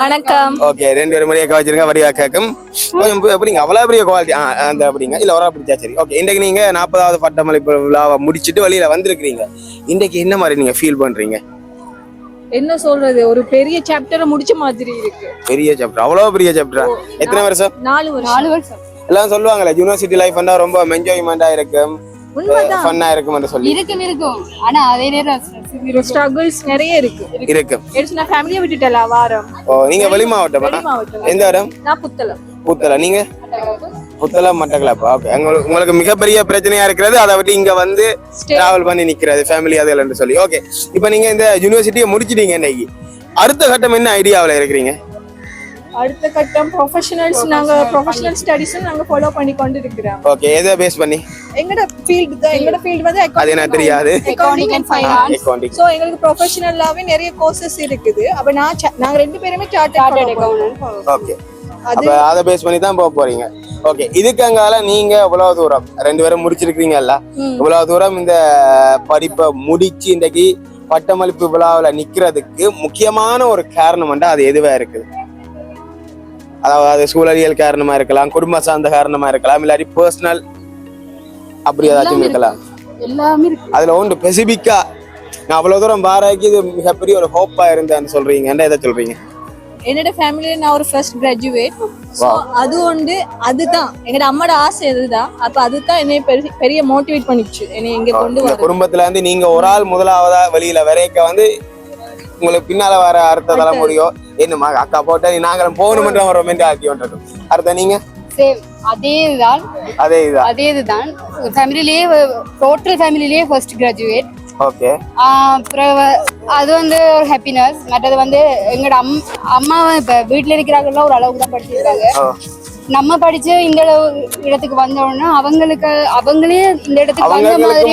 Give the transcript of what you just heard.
வணக்கம். ஓகே, ரெண்டு பேரும் மணியை வச்சிருங்க. வடிவா கேட்கும் அப்படிங்க அவ்வளோ பெரிய குவாலிட்டி அந்த அப்படிங்க இல்லை ஒரு பிடிச்சா சரி. ஓகே, இன்றைக்கு நீங்க 40வது பட்டமளிப்பு விழாவை முடிச்சுட்டு வெளியில வந்திருக்கிறீங்க. இன்றைக்கு என்ன மாதிரி நீங்க ஃபீல் பண்றீங்க? என்ன சொல்றது, ஒரு பெரிய சாப்டரை முடிச்ச மாதிரி இருக்கு. பெரிய சாப்டர், அவ்வளோ பெரிய சாப்டரா? எத்தனை வருஷம்? 4 வருஷம். எல்லாம் சொல்லுவாங்கல்ல யூனிவர்சிட்டி லைஃப் ரொம்ப என்ஜாய்மெண்டா இருக்கும், ஃபன்னா இருக்கும் சொல்லி. இருக்கும். ஆனா அதே நேரம் ஸ்ட்ரகிள்ஸ் நிறைய இருக்கு. நான் ஃபேமிலியை விட்டுட்டல வாரம். ஓ, நீங்க வெளி மாவட்டமா? எந்த இடம்? நான் புத்தளம். புத்தளம். நீங்க? புத்தளம் மட்டக்களப்பா. ஓகே, உங்களுக்கு மிகப்பெரிய பிரச்சனையா இருக்கிறது அதை விட்டு இங்க வந்து டிராவல் பண்ணி நிக்கிறது ஃபேமிலி அதில் சொல்லி. ஓகே, இப்போ நீங்க இந்த யூனிவர்சிட்டியை முடிச்சிட்டீங்க. இன்னைக்கு அடுத்த கட்டம் என்ன ஐடியாவில் இருக்கிறீங்க? அடுத்த கட்டம் ப்ரொஃபஷனல் ஸ்டடீஸ் நாங்க ஃபாலோ பண்ணி கொண்டு இருக்கிறோம். ஓகே, எதை பேஸ் பண்ணி? எங்கட ஃபீல்ட் வந்து அது என்ன தெரியாது, அக்கவுண்டிங் அண்ட் ஃபைனான்ஸ். சோ எங்களுக்கு ப்ரொஃபஷனலாவே நிறைய கோர்சஸ் இருக்குது. அப்ப நாங்க ரெண்டு பேருமே சார்ட்டர்ட் அக்கவுண்டன்ட். ஓகே, அப்ப அதை பேஸ் பண்ணி தான் போக போறீங்க. ஓகே, இதுக்காக நீங்க இவ்வளவு தூரம் ரெண்டு பேரும் முடிச்சிருக்கீங்கல்ல, இவ்வளவு தூரம் இந்த படிப்பை முடிச்சு இன்றைக்கு பட்டமளிப்பு விழாவில் நிக்கிறதுக்கு முக்கியமான ஒரு காரணம் அது எதுவா இருக்குது? அதாவது சூழலியல் காரணமா இருக்கலாம், குடும்ப சார்ந்த காரணமா இருக்கலாம், இல்லாட்டி பர்சனல் அப்படி ஏதாச்சும் இருக்கலாம். எல்லாமே இருக்கு. அதுல ஒன்று ஸ்பெசிபிக்கா நான் அவ்வளவு தூரம் பாராக்கி இது மிகப்பெரிய ஒரு ஹோப்பா இருந்தேன்னு சொல்றீங்க. என்ன எதை சொல்றீங்க? என்னோட ஃபேமிலியில நான் ஒரு ஃபர்ஸ்ட் கிராஜுவேட். அது ஒன்று, அதுதான் எங்களோட அம்மாட ஆசை. அதுதான் அப்ப அதுதான் என்னை பெரிய மோட்டிவேட் பண்ணிச்சு என்னை இங்க கொண்டு வர. குடும்பத்துல நீங்க ஒரு ஆள் முதலாவதா வெளியில வரைக்க உங்களுக்கு பின்னால வர அடுத்த தலைமுறையோ என்னமா அக்கா போட்ட நாங்களும் போகணும்ன்ற ஒரு மென்டாலிட்டி ஒன்று. அடுத்த நீங்க? அதே இதுதான் ஃபேமிலிலேயே, டோட்டல் ஃபேமிலிலேயே ஃபர்ஸ்ட் கிராஜுவேட். ஓகே, அப்புறம் அது ஒரு ஹாப்பினஸ். மற்றது எங்களோட அம்மா இப்ப வீட்டுல இருக்கிறாங்கல்ல ஒரு அளவுக்கு தான் படிச்சிருக்காங்க. நம்ம படிச்சு இந்த இடத்துக்கு வந்தோம்னா அவங்களே இந்த இடத்துக்கு வந்த மாதிரி